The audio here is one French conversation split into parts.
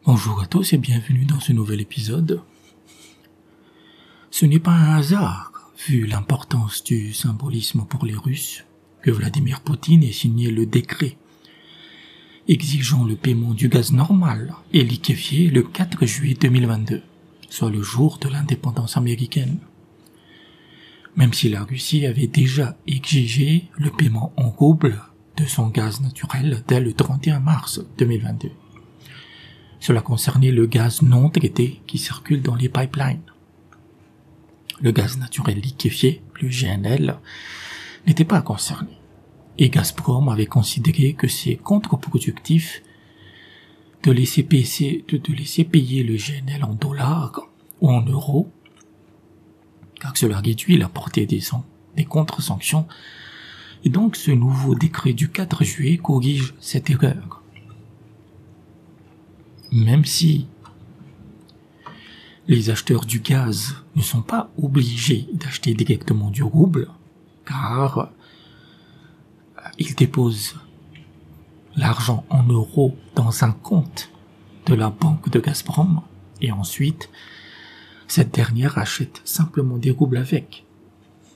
Bonjour à tous et bienvenue dans ce nouvel épisode. Ce n'est pas un hasard, vu l'importance du symbolisme pour les Russes, que Vladimir Poutine ait signé le décret exigeant le paiement du gaz normal et liquéfié le 4 juillet 2022, soit le jour de l'indépendance américaine. Même si la Russie avait déjà exigé le paiement en roubles de son gaz naturel dès le 31 mars 2022. Cela concernait le gaz non traité qui circule dans les pipelines. Le gaz naturel liquéfié, le GNL, n'était pas concerné. Et Gazprom avait considéré que c'est contre-productif de laisser payer le GNL en dollars ou en euros, car cela réduit la portée des contre-sanctions, et donc ce nouveau décret du 4 juillet corrige cette erreur. Même si les acheteurs du gaz ne sont pas obligés d'acheter directement du rouble, car ils déposent l'argent en euros dans un compte de la banque de Gazprom, et ensuite, cette dernière achète simplement des roubles avec.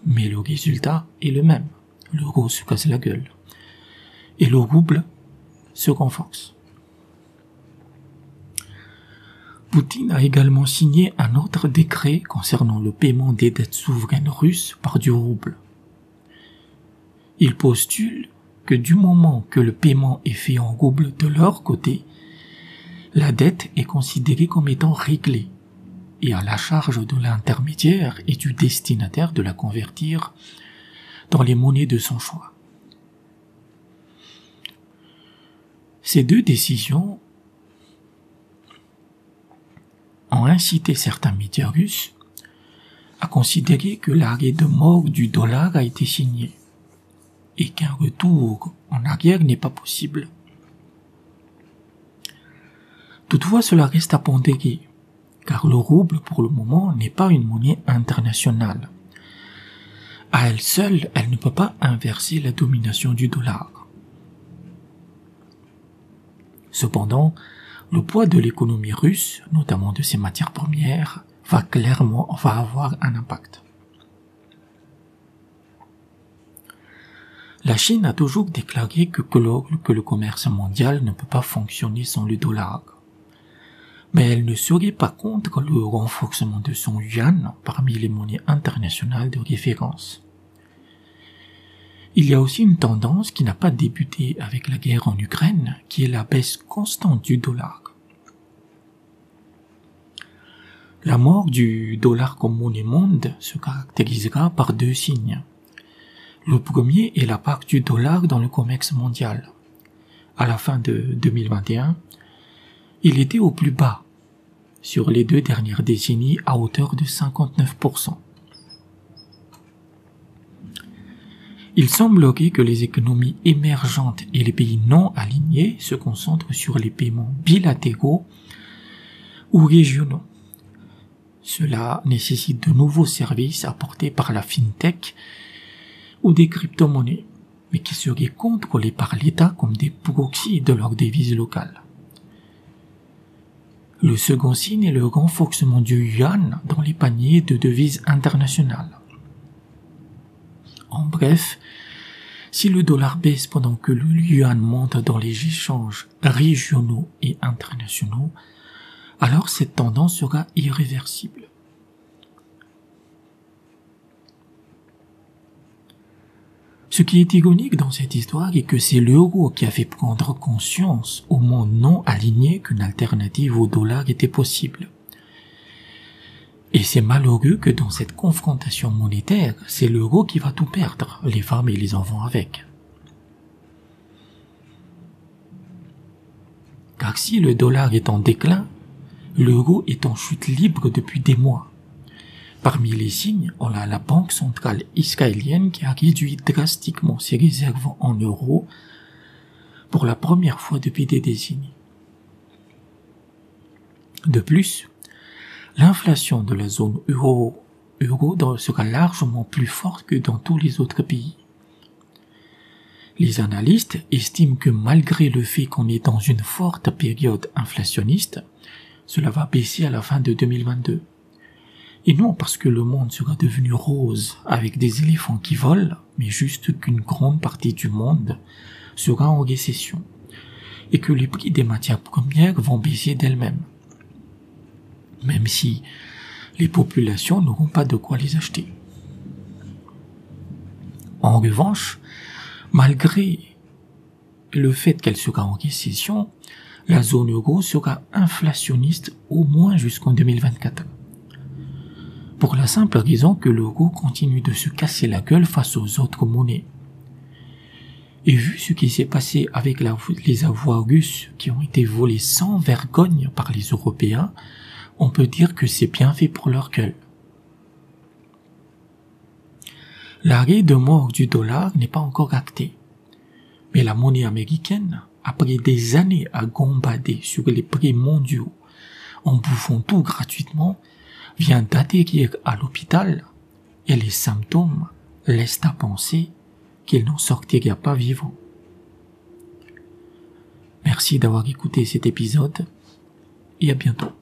Mais le résultat est le même. L'euro se casse la gueule. Et le rouble se renforce. Poutine a également signé un autre décret concernant le paiement des dettes souveraines russes par du rouble. Il postule que du moment que le paiement est fait en rouble de leur côté, la dette est considérée comme étant réglée et à la charge de l'intermédiaire et du destinataire de la convertir dans les monnaies de son choix. Ces deux décisions ont incité certains médias russes à considérer que l'arrêt de mort du dollar a été signé et qu'un retour en arrière n'est pas possible. Toutefois, cela reste à pondérer, car le rouble, pour le moment, n'est pas une monnaie internationale. À elle seule, elle ne peut pas inverser la domination du dollar. Cependant, le poids de l'économie russe, notamment de ses matières premières, va avoir un impact. La Chine a toujours déclaré que le commerce mondial ne peut pas fonctionner sans le dollar. Mais elle ne serait pas contre le renforcement de son yuan parmi les monnaies internationales de référence. Il y a aussi une tendance qui n'a pas débuté avec la guerre en Ukraine, qui est la baisse constante du dollar. La mort du dollar comme monnaie monde se caractérisera par deux signes. Le premier est la part du dollar dans le commerce mondial. À la fin de 2021, il était au plus bas sur les 2 dernières décennies à hauteur de 59%. Il semblerait que les économies émergentes et les pays non alignés se concentrent sur les paiements bilatéraux ou régionaux. Cela nécessite de nouveaux services apportés par la fintech ou des crypto-monnaies, mais qui seraient contrôlés par l'État comme des proxys de leurs devises locales. Le second signe est le renforcement du yuan dans les paniers de devises internationales. En bref, si le dollar baisse pendant que le yuan monte dans les échanges régionaux et internationaux, alors cette tendance sera irréversible. Ce qui est ironique dans cette histoire est que c'est l'euro qui a fait prendre conscience au monde non aligné qu'une alternative au dollar était possible. Et c'est malheureux que dans cette confrontation monétaire, c'est l'euro qui va tout perdre, les femmes et les enfants avec. Car si le dollar est en déclin, l'euro est en chute libre depuis des mois. Parmi les signes, on a la banque centrale israélienne qui a réduit drastiquement ses réserves en euros pour la première fois depuis des décennies. De plus, l'inflation de la zone euro sera largement plus forte que dans tous les autres pays. Les analystes estiment que malgré le fait qu'on est dans une forte période inflationniste, cela va baisser à la fin de 2022. Et non parce que le monde sera devenu rose avec des éléphants qui volent, mais juste qu'une grande partie du monde sera en récession et que les prix des matières premières vont baisser d'elles-mêmes, même si les populations n'auront pas de quoi les acheter. En revanche, malgré le fait qu'elle sera en récession, la zone euro sera inflationniste au moins jusqu'en 2024. Pour la simple raison que l'euro continue de se casser la gueule face aux autres monnaies. Et vu ce qui s'est passé avec les avoirs russes qui ont été volés sans vergogne par les Européens, on peut dire que c'est bien fait pour leur gueule. L'arrêt de mort du dollar n'est pas encore acté. Mais la monnaie américaine, après des années à gambader sur les prix mondiaux, en bouffant tout gratuitement, vient d'atterrir à l'hôpital et les symptômes laissent à penser qu'il n'en sortira pas vivant. Merci d'avoir écouté cet épisode et à bientôt.